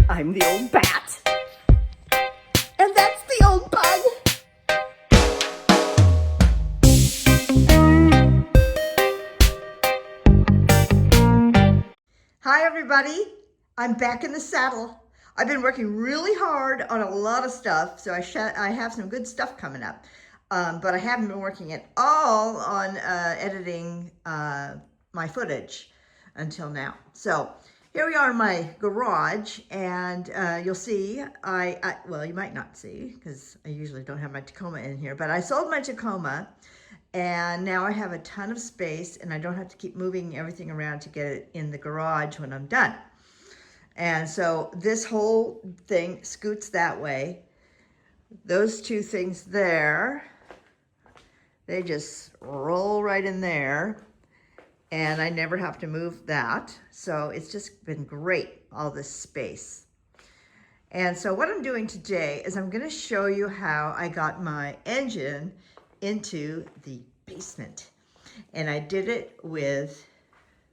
I'm the old bat. And that's the old bug. Hi everybody, I'm back in the saddle. I've been working really hard on a lot of stuff, so I have some good stuff coming up. But I haven't been working at all on editing my footage until now. So here we are in my garage, and you'll see, well, you might not see, because I usually don't have my Tacoma in here, but I sold my Tacoma, and now I have a ton of space, and I don't have to keep moving everything around to get it in the garage when I'm done. And so this whole thing scoots that way. Those two things there, they just roll right in there, and I never have to move that. So it's just been great, all this space. And so what I'm doing today is I'm going to show you how I got my engine into the basement. And I did it with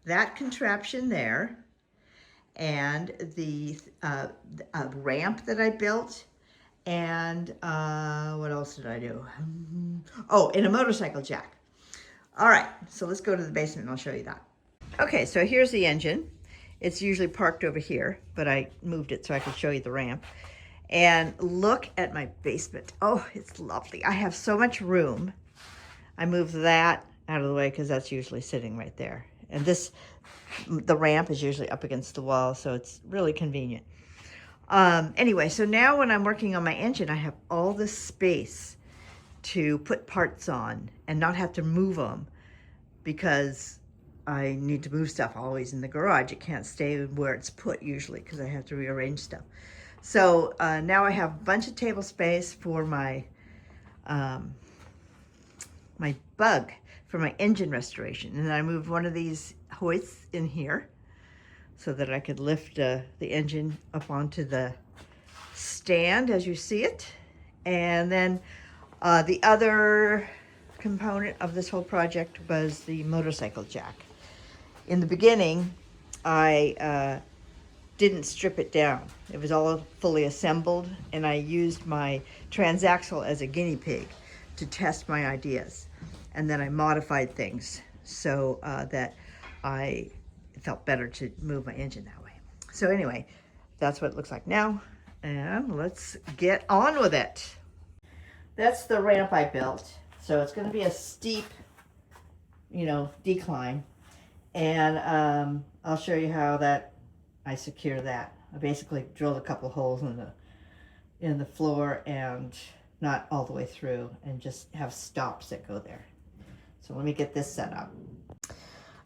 that contraption there, and the ramp that I built, and what else did I do? Oh, and a motorcycle jack. All right, so let's go to the basement and I'll show you that. Okay, so here's the engine. It's usually parked over here, but I moved it so I could show you the ramp. And look at my basement. Oh, it's lovely. I have so much room. I moved that out of the way because that's usually sitting right there. And the ramp is usually up against the wall, so it's really convenient. Anyway, so now when I'm working on my engine, I have all this space to put parts on and not have to move them, because I need to move stuff always in the garage. It can't stay where it's put usually because I have to rearrange stuff. So now I have a bunch of table space for my my bug, for my engine restoration. And I moved one of these hoists in here so that I could lift the engine up onto the stand as you see it. And then the other component of this whole project was the motorcycle jack. In the beginning, I didn't strip it down. It was all fully assembled, and I used my transaxle as a guinea pig to test my ideas. And then I modified things so that I felt better to move my engine that way. So anyway, that's what it looks like now, and let's get on with it. That's the ramp I built. So it's going to be a steep, decline, and I'll show you how I secure that. I basically drilled a couple holes in the floor, and not all the way through, and just have stops that go there. So let me get this set up.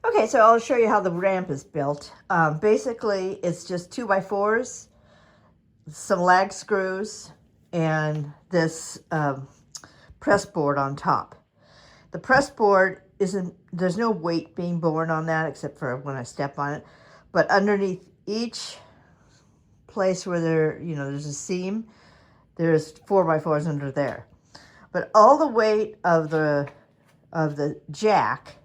Okay, so I'll show you how the ramp is built. Basically, it's just 2x4s, some lag screws, and this press board on top. The press board there's no weight being borne on that except for when I step on it. But underneath each place where there's a seam, there's 4x4s under there. But all the weight of the jack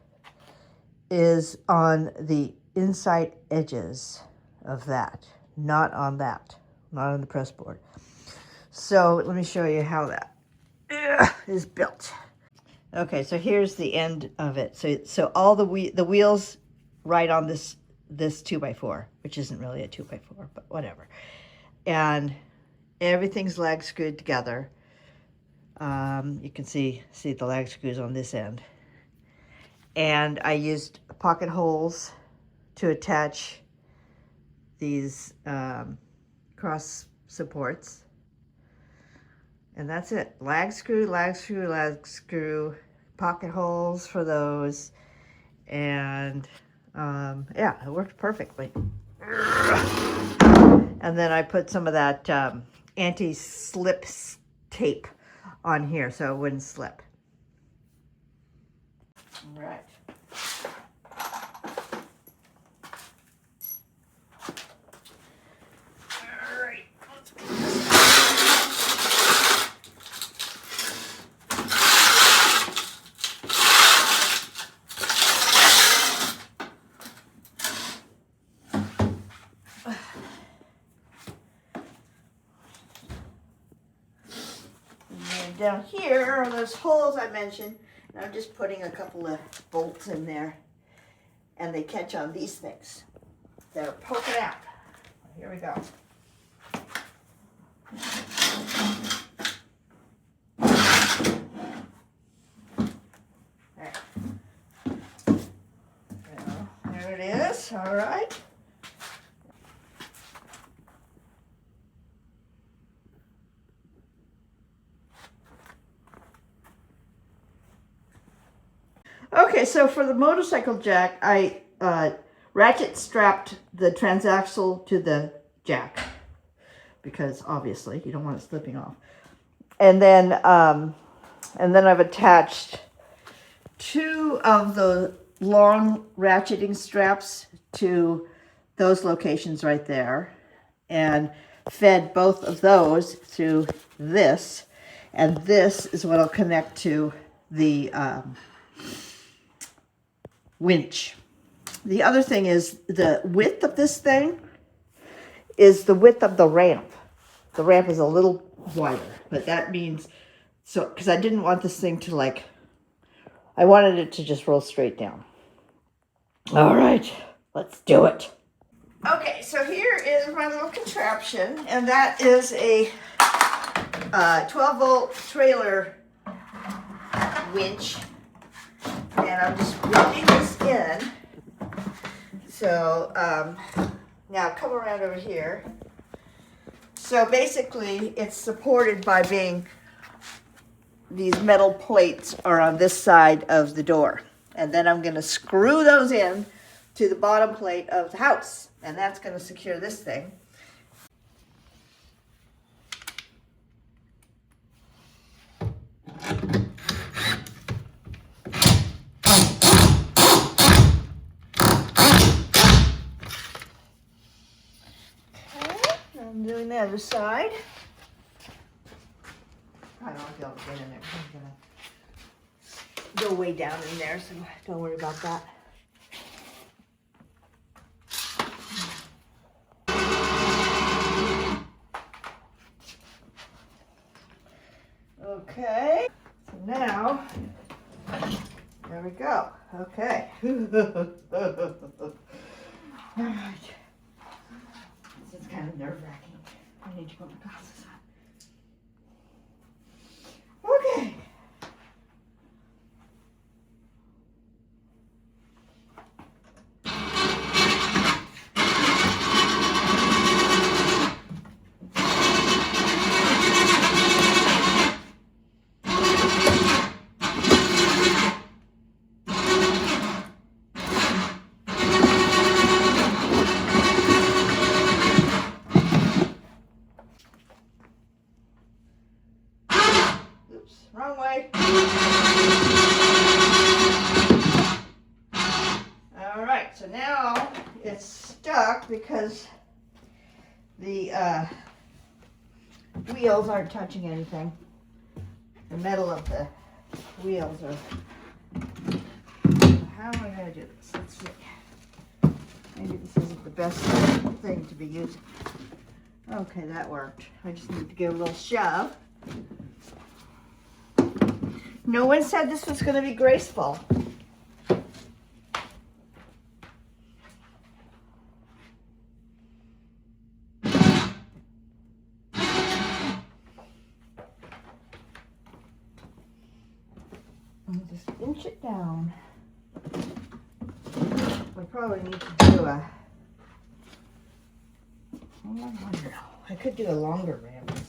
is on the inside edges of that, not on the press board. So let me show you how that is built. Okay, so here's the end of it. So all the wheels ride on this 2x4, which isn't really a 2x4, but whatever. And everything's lag screwed together. You can see the lag screws on this end. And I used pocket holes to attach these cross supports. And that's it. Lag screw, lag screw, lag screw, pocket holes for those. And yeah, it worked perfectly. And then I put some of that anti-slip tape on here so it wouldn't slip. All right. All right. down here are those holes I mentioned. And I'm just putting a couple of bolts in there. And they catch on these things. They're poking out. Here we go. There it is. All right. Okay, so for the motorcycle jack, I ratchet strapped the transaxle to the jack because obviously you don't want it slipping off. And then I've attached 2 of the long ratcheting straps to those locations right there, and fed both of those through this, and this is what I'll connect to the winch. The other thing is the width of this thing is the width of the ramp. The ramp is a little wider, but that means, so, because I didn't want this thing to like, I wanted it to just roll straight down. All right, let's do it. Okay, so here is my little contraption, and that is a 12-volt trailer winch. And I'm just running this in. So now come around over here. So basically it's supported by being, these metal plates are on this side of the door. And then I'm going to screw those in to the bottom plate of the house. And that's going to secure this thing. I'm doing the other side. I don't know if y'all get in there. I'm gonna go way down in there, so don't worry about that. Okay, so now, there we go. Okay. All right. It's kind of nerve-wracking. I need to put my glasses on. Okay. Wrong way. All right, so now it's stuck because the wheels aren't touching anything. The metal of the wheels are. How am I going to do this? Let's see. Maybe this isn't the best thing to be using. Okay, that worked. I just need to give a little shove. No one said this was going to be graceful. And just inch it down. We probably need to do a, I don't know. I could do a longer ramp, I suppose.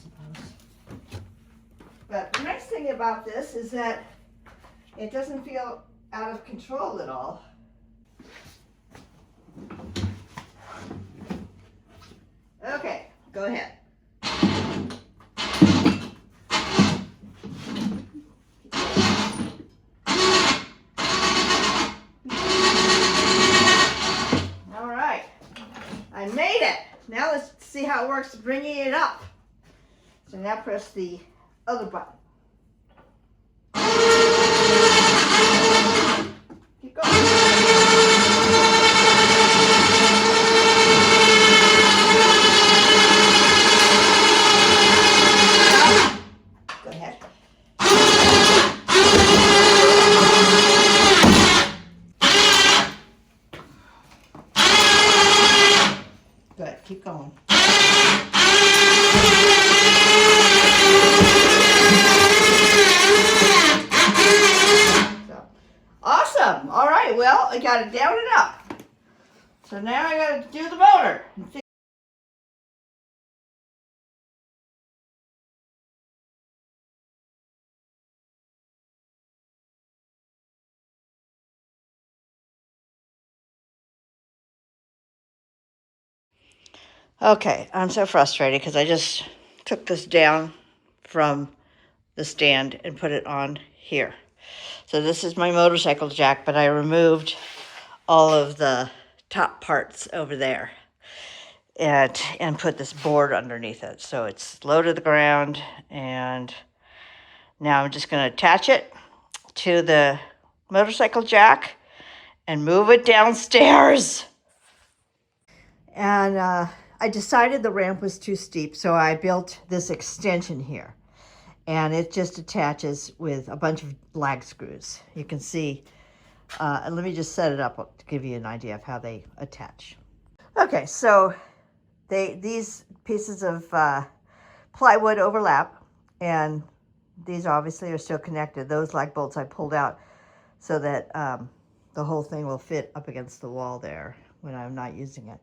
But the nice thing about this is that it doesn't feel out of control at all. Okay, go ahead. All right, I made it. Now let's see how it works bringing it up. So now press the other button. Keep going. Go ahead. keep going. So, awesome. All right, well, I got it down and up. So now I got to do the motor. Okay, I'm so frustrated because I just took this down from the stand and put it on here. So this is my motorcycle jack, but I removed all of the top parts over there and put this board underneath it. So it's low to the ground, and now I'm just going to attach it to the motorcycle jack and move it downstairs. And I decided the ramp was too steep, so I built this extension here. And it just attaches with a bunch of lag screws. You can see, let me just set it up to give you an idea of how they attach. Okay, so these pieces of plywood overlap, and these obviously are still connected. Those lag bolts I pulled out so that the whole thing will fit up against the wall there when I'm not using it.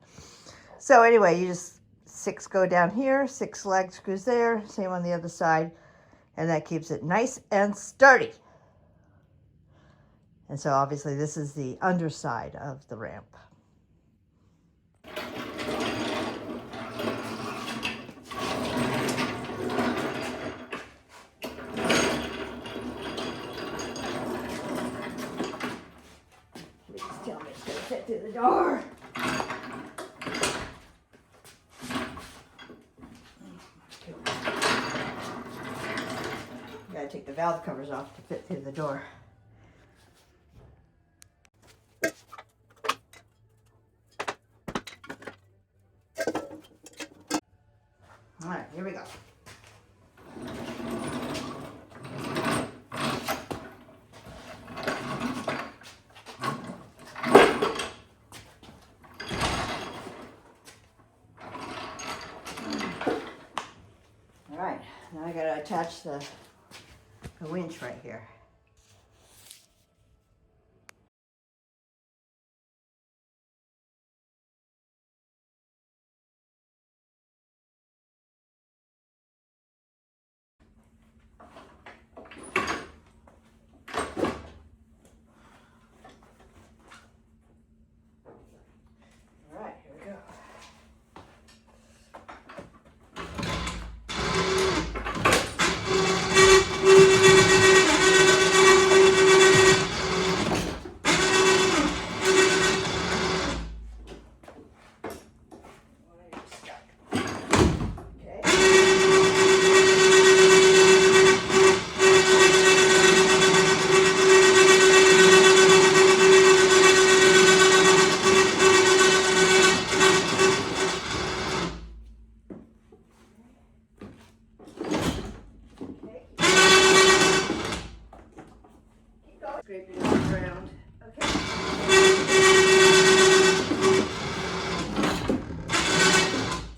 So anyway, you just 6 go down here, 6 lag screws there, same on the other side, and that keeps it nice and sturdy. And so obviously this is the underside of the ramp. Please tell me it's going to fit through the door. Gotta take the valve covers off to fit through the door. All right, here we go. All right, now I gotta attach the winch right here. All right, here we go. Scraping it on the ground. Okay.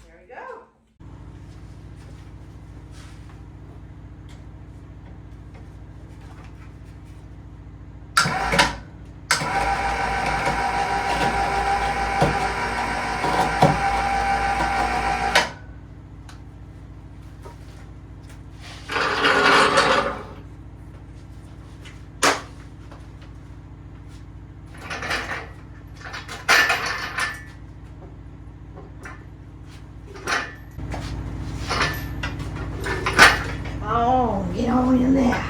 There we go. Oh, get on in there.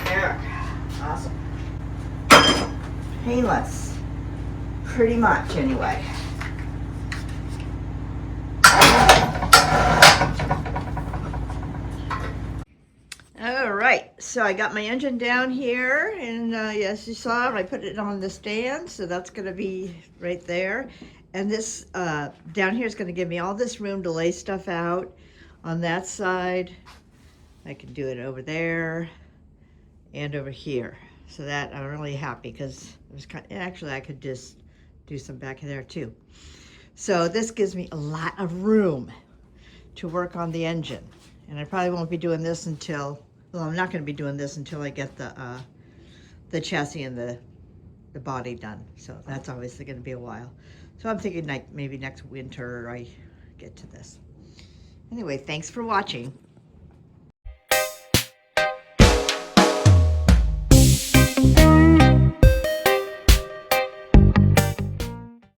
There. Awesome. Painless. Pretty much, anyway. All right, so I got my engine down here, and yes, you saw it, I put it on the stand, so that's going to be right there. And this down here is going to give me all this room to lay stuff out on that side. I can do it over there and over here. So that I'm really happy because it was actually I could just do some back there too. So this gives me a lot of room to work on the engine. And I probably won't be doing this until, well, I'm not going to be doing this until I get the chassis and the body done. So that's obviously going to be a while. So I'm thinking like maybe next winter I get to this. Anyway, thanks for watching.